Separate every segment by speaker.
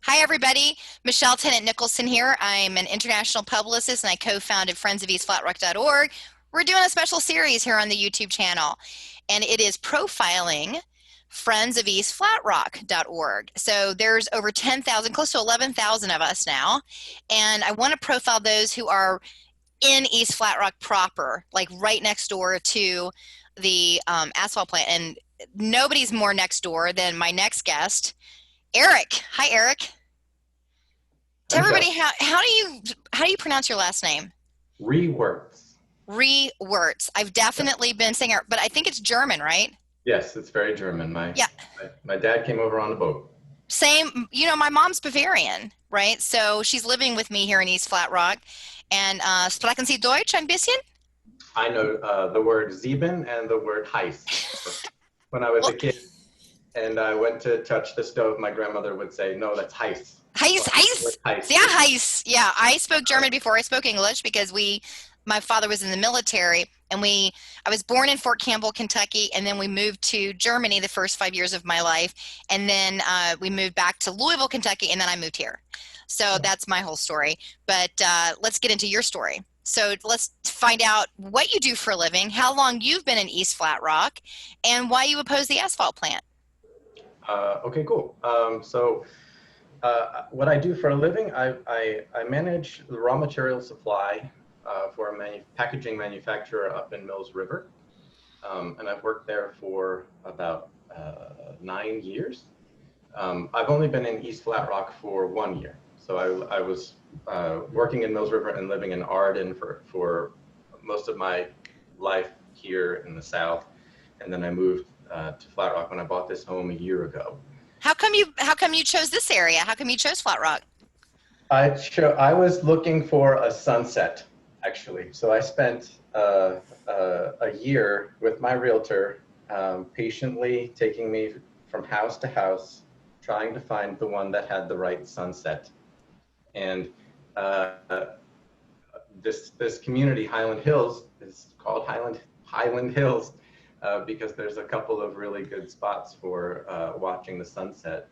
Speaker 1: Hi, everybody. Michelle Tennant Nicholson here. I'm an international publicist and I co founded friendsofeastflatrock.org. We're doing a special series here on the YouTube channel, and it is profiling friendsofeastflatrock.org. So there's over 10,000, close to 11,000 of us now, and I want to profile those who are in East Flat Rock proper, like right next door to the asphalt plant. And nobody's more next door than my next guest, Erik. Hi, Erik.
Speaker 2: Hi,
Speaker 1: Tell
Speaker 2: Michelle.
Speaker 1: everybody how do you pronounce your last name?
Speaker 2: Reworks.
Speaker 1: Riewerts. I've
Speaker 2: Yeah.
Speaker 1: definitely been saying it, but I think it's German, right?
Speaker 2: Yes, it's very German.
Speaker 1: Yeah,
Speaker 2: My dad came over on the boat.
Speaker 1: same. My mom's Bavarian, right? So she's living with me here in East Flat Rock. And sprechen Sie Deutsch ein bisschen?
Speaker 2: I know the word Sieben and the word Heiß. When I was
Speaker 1: Well,
Speaker 2: a kid and I went to touch the stove, my grandmother would say, "No, that's Heiß." So
Speaker 1: heiß,
Speaker 2: I know the word
Speaker 1: heiß.
Speaker 2: Heiß
Speaker 1: Yeah,
Speaker 2: is
Speaker 1: heiß. Yeah, I spoke German before I spoke English because my father was in the military, and I was born in Fort Campbell, Kentucky, and then we moved to Germany the first 5 years of my life, and then we moved back to Louisville, Kentucky, and then I moved here. So that's my whole story. But let's get into your story. So let's find out what you do for a living, how long you've been in East Flat Rock, and why you oppose the asphalt plant.
Speaker 2: okay, cool. What I do for a living, I manage the raw material supply for a packaging manufacturer up in Mills River. And I've worked there for about 9 years. I've only been in East Flat Rock for 1 year. So I was working in Mills River and living in Arden for most of my life here in the South. And then I moved to Flat Rock when I bought this home a year ago.
Speaker 1: How come you chose this area? How come you chose Flat Rock?
Speaker 2: I was looking for a sunset, actually. So I spent a year with my realtor, patiently taking me from house to house, trying to find the one that had the right sunset. And uh, this community, Highland Hills, is called Highland Hills because there's a couple of really good spots for watching the sunset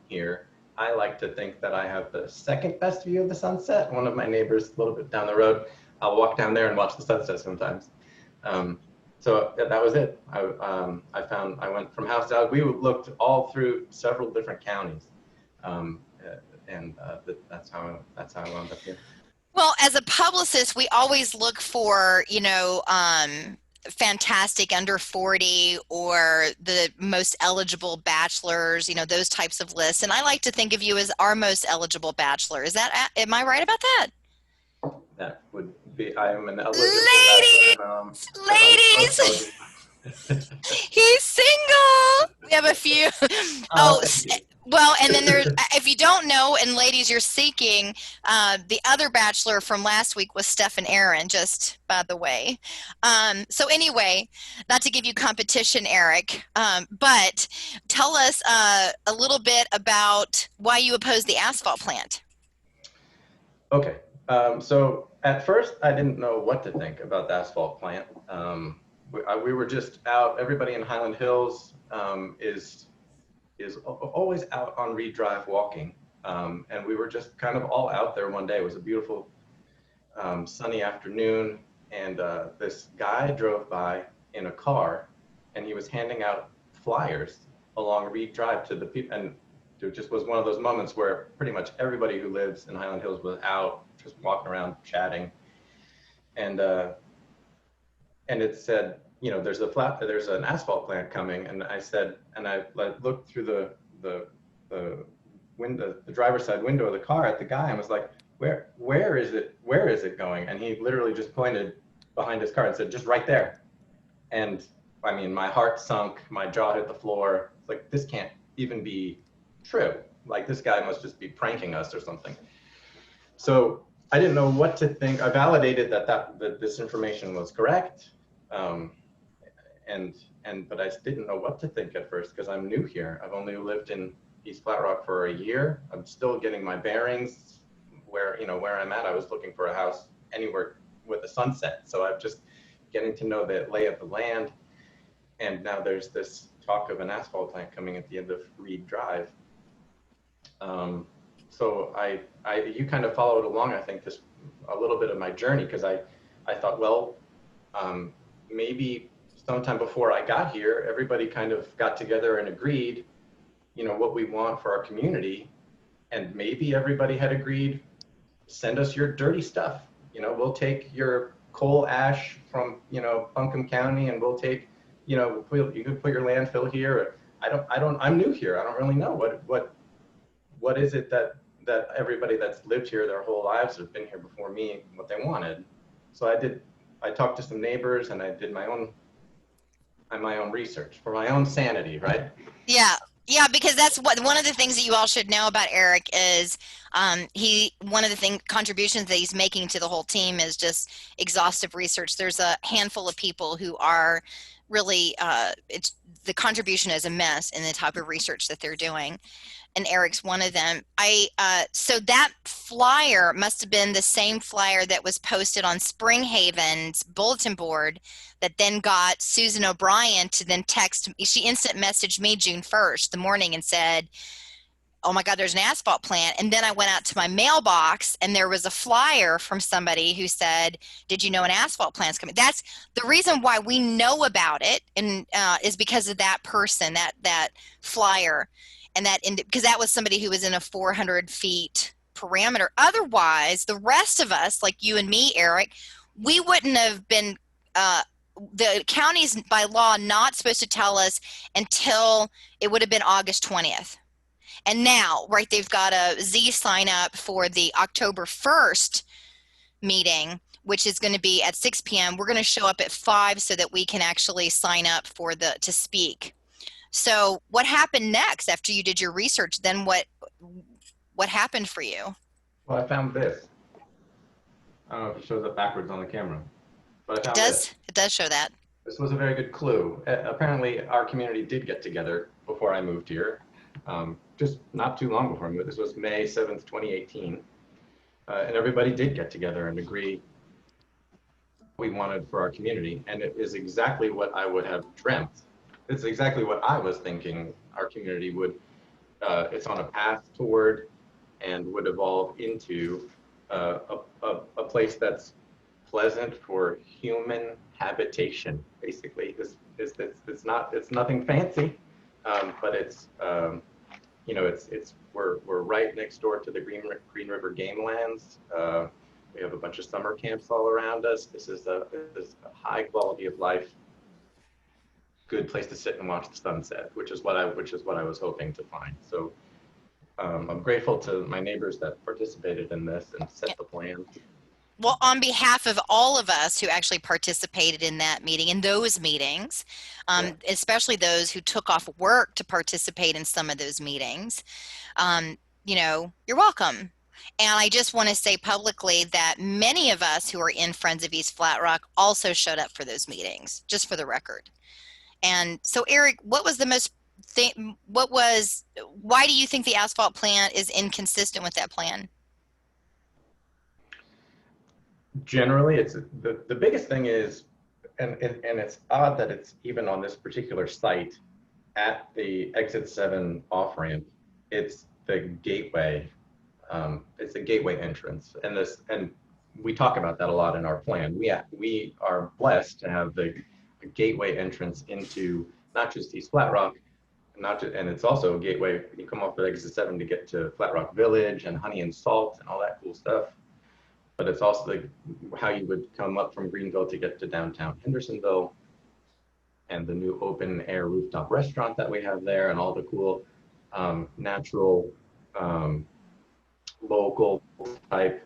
Speaker 2: here. I like to think that I have the second best view of the sunset. One of my neighbors, a little bit down the road, I'll walk down there and watch the sunset sometimes. Um, so that was it. I went from house to house. We looked all through several different counties, um, and that's how I wound up here.
Speaker 1: Well, as a publicist, we always look for, fantastic under 40 or the most eligible bachelors, those types of lists. And I like to think of you as our most eligible bachelor. Am I right about that?
Speaker 2: That would be, I am an eligible
Speaker 1: Ladies,
Speaker 2: bachelor.
Speaker 1: ladies, he's single. We have a few. Oh,
Speaker 2: Thank you.
Speaker 1: well, and then there's, if you don't know, and ladies, you're seeking, the other bachelor from last week was Steph and Aaron, just by the way. So anyway, not to give you competition, Erik, but tell us a little bit about why you oppose the asphalt plant.
Speaker 2: Okay. So at first, I didn't know what to think about the asphalt plant. We were just out. Everybody in Highland Hills is always out on Reed Drive walking, and we were just kind of all out there one day. It was a beautiful sunny afternoon, and this guy drove by in a car, and he was handing out flyers along Reed Drive to the people, and it just was one of those moments where pretty much everybody who lives in Highland Hills was out, just walking around chatting, and uh, and it said, there's an asphalt plant coming, and I said, and I looked through the window, the driver's side window of the car at the guy, and was like, where is it going? And he literally just pointed behind his car and said, just right there. And I mean, my heart sunk, my jaw hit the floor. It's like, this can't even be true. Like, this guy must just be pranking us or something. So I didn't know what to think. I validated that this information was correct, um, and but I didn't know what to think at first because I'm new here. I've only lived in East Flat Rock for a year. I'm still getting my bearings. Where I'm at, I was looking for a house anywhere with a sunset. So I'm just getting to know the lay of the land. And now there's this talk of an asphalt plant coming at the end of Reed Drive. so you kind of followed along, I think, this a little bit of my journey, because I thought, well, um, maybe sometime before I got here, everybody kind of got together and agreed, what we want for our community. And maybe everybody had agreed, send us your dirty stuff. We'll take your coal ash from, Buncombe County, and we'll take, you can put your landfill here. I'm new here. I don't really know what is it that everybody that's lived here their whole lives have been here before me, what they wanted. So I talked to some neighbors, and I did my own research for my own sanity, right?
Speaker 1: Yeah. Yeah, because that's one of the things that you all should know about Erik is one of the contributions that he's making to the whole team is just exhaustive research. There's a handful of people who are really it's the contribution is immense in the type of research that they're doing, and Erik's one of them. So that flyer must have been the same flyer that was posted on Springhaven's bulletin board that then got Susan O'Brien to then text. She instant messaged me June 1st, the morning, and said, oh my God, there's an asphalt plant. And then I went out to my mailbox and there was a flyer from somebody who said, did you know an asphalt plant's coming? That's the reason why we know about it, and is because of that person, that flyer. And because that was somebody who was in a 400 feet parameter. Otherwise, the rest of us, like you and me, Erik, we wouldn't have been, the county's by law not supposed to tell us until it would have been August 20th. And now, right, they've got a Z sign up for the October 1st meeting, which is going to be at 6 p.m. We're going to show up at 5 so that we can actually sign up to speak. So what happened next after you did your research? Then what happened for you?
Speaker 2: Well, I found this. I don't know if it shows up backwards on the camera, but I found this.
Speaker 1: It does show that.
Speaker 2: This was a very good clue. Apparently, our community did get together before I moved here, just not too long before I moved. This was May 7th, 2018. And everybody did get together and agree what we wanted for our community. And it is exactly what I would have dreamt. It's exactly what I was thinking our community would, it's on a path toward and would evolve into a place that's pleasant for human habitation. Basically, it's nothing fancy, but we're right next door to the Green River Game Lands. We have a bunch of summer camps all around us. This is a high quality of life, good place to sit and watch the sunset, which is what I was hoping to find. So I'm grateful to my neighbors that participated in this and set the plan.
Speaker 1: Well, on behalf of all of us who actually participated in that meeting, in those meetings, especially those who took off work to participate in some of those meetings, you're welcome. And I just want to say publicly that many of us who are in Friends of East Flat Rock also showed up for those meetings, just for the record. And so, Erik, why do you think the asphalt plant is inconsistent with that plan?
Speaker 2: Generally, it's the biggest thing is, and it's odd that it's even on this particular site at the exit 7 off ramp. It's the gateway. It's the gateway entrance, and we talk about that a lot in our plan. We are blessed to have the gateway entrance into not just East Flat Rock, and it's also a gateway. You come off the exit 7 to get to Flat Rock Village and Honey and Salt and all that cool stuff. But it's also how you would come up from Greenville to get to downtown Hendersonville, and the new open air rooftop restaurant that we have there, and all the cool natural local type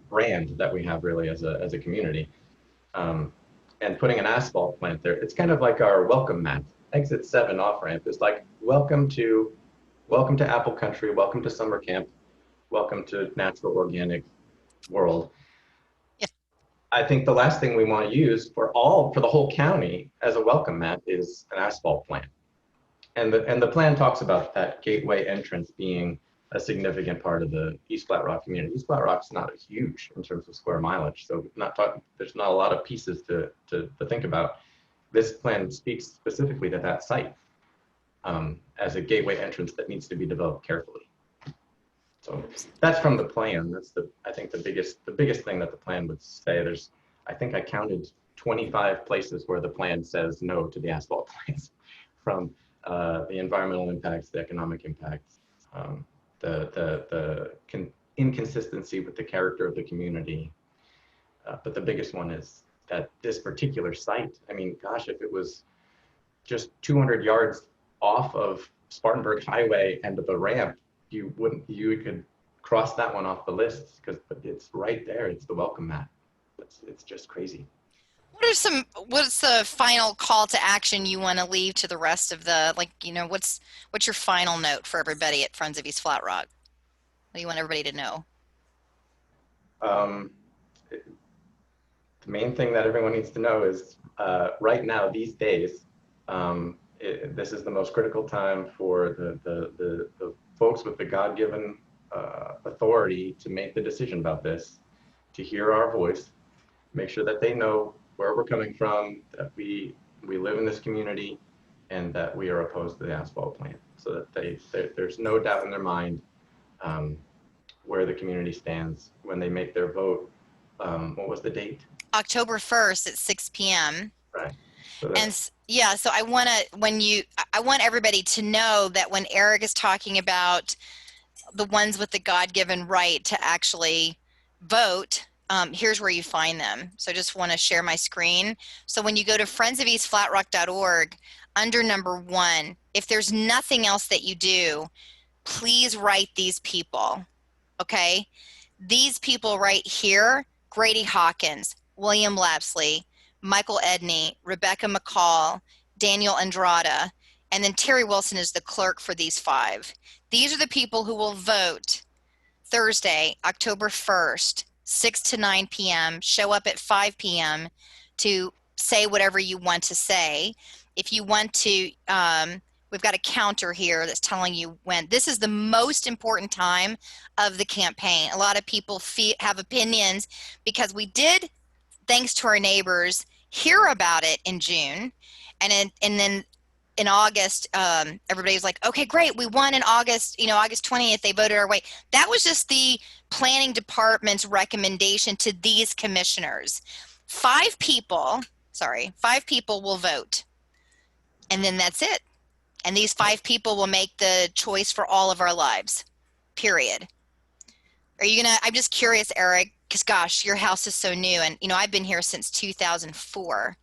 Speaker 2: brand that we have really as a community. And putting an asphalt plant there, it's kind of like our welcome mat. Exit 7 off ramp is like, welcome to Apple Country, welcome to summer camp, welcome to natural organic world.
Speaker 1: Yeah.
Speaker 2: I think the last thing we want to use for the whole county as a welcome mat is an asphalt plant. And the plan talks about that gateway entrance being a significant part of the East Flat Rock community. East Flat Rock's not huge in terms of square mileage, so there's not a lot of pieces to think about. This plan speaks specifically to that site as a gateway entrance that needs to be developed carefully. So that's from the plan. That's I think the biggest thing that the plan would say. I think I counted 25 places where the plan says no to the asphalt plants, from the environmental impacts, the economic impacts, um, the inconsistency with the character of the community. But the biggest one is that this particular site. I mean, gosh, if it was just 200 yards off of Spartanburg Highway and the ramp, you could cross that one off the list, but it's right there. It's the welcome mat. It's just crazy.
Speaker 1: What's the final call to action you want to leave to the rest of the, what's your final note for everybody at Friends of East Flat Rock? What do you want everybody to know?
Speaker 2: Um, the main thing that everyone needs to know is right now, these days, this is the most critical time for the folks with the God-given authority to make the decision about this, to hear our voice, make sure that they know where we're coming from, that we live in this community, and that we are opposed to the asphalt plant, so that there's no doubt in their mind where the community stands when they make their vote. What was the date?
Speaker 1: October 1st at 6 p.m.
Speaker 2: Right. So
Speaker 1: And yeah, so I want everybody to know that when Erik is talking about the ones with the God-given right to actually vote, here's where you find them. So I just want to share my screen. So when you go to friendsofeastflatrock.org, under number 1, if there's nothing else that you do, please write these people, okay? These people right here: Grady Hawkins, William Lapsley, Michael Edney, Rebecca McCall, Daniel Andrada, and then Terry Wilson is the clerk for these 5. These are the people who will vote Thursday, October 1st, 6 to 9 p.m. Show up at 5 p.m. to say whatever you want to say. If you want to, we've got a counter here that's telling you when. This is the most important time of the campaign. A lot of people have opinions because we did, thanks to our neighbors, hear about it in June, and then in August, everybody was like, okay, great, we won in August, August 20th, they voted our way. That was just the planning department's recommendation to these commissioners. 5 people will vote, and then that's it. And these 5 people will make the choice for all of our lives, period. I'm just curious, Erik, because gosh, your house is so new, and I've been here since 2004.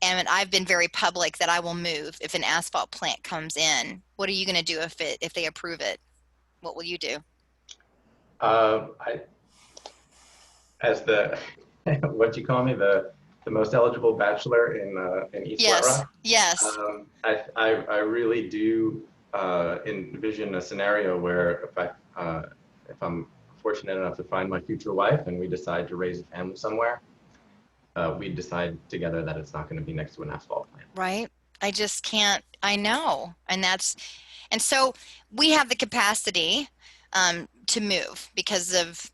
Speaker 1: And I've been very public that I will move if an asphalt plant comes in. What are you going to do if they approve it? What will you do?
Speaker 2: I, as the what you call me, the most eligible bachelor in East Flat
Speaker 1: Yes,
Speaker 2: Rock.
Speaker 1: yes.
Speaker 2: I really do envision a scenario where if I'm fortunate enough to find my future wife and we decide to raise a family somewhere, we decide together that it's not going to be next to an asphalt plant.
Speaker 1: Right? I just can't. I know, and so we have the capacity to move because of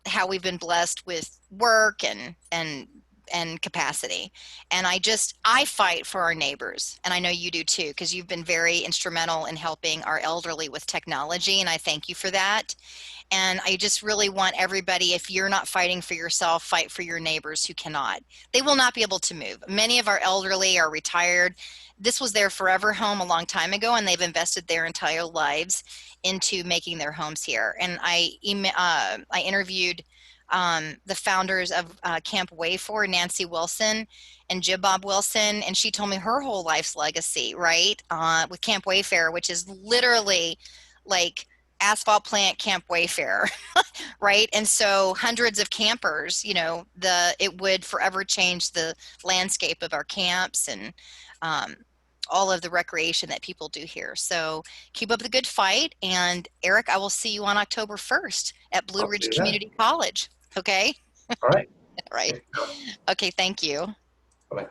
Speaker 1: how we've been blessed with work and capacity. And I fight for our neighbors, and I know you do too, because you've been very instrumental in helping our elderly with technology, and I thank you for that. And I just really want everybody, if you're not fighting for yourself, fight for your neighbors who cannot. They will not be able to move. Many of our elderly are retired. This was their forever home a long time ago, and they've invested their entire lives into making their homes here. And I interviewed the founders of Camp Wayfor, Nancy Wilson and Jib Bob Wilson, and she told me her whole life's legacy, right, with Camp Wayfair, which is literally like asphalt plant Camp Wayfair, right? And so hundreds of campers, it would forever change the landscape of our camps and all of the recreation that people do here. So keep up the good fight. And Erik, I will see you on October 1st at Blue
Speaker 2: I'll
Speaker 1: Ridge
Speaker 2: do that.
Speaker 1: Community College. Okay?
Speaker 2: All right.
Speaker 1: All right.
Speaker 2: Thanks, Alex.
Speaker 1: Okay, thank you.
Speaker 2: Bye-bye.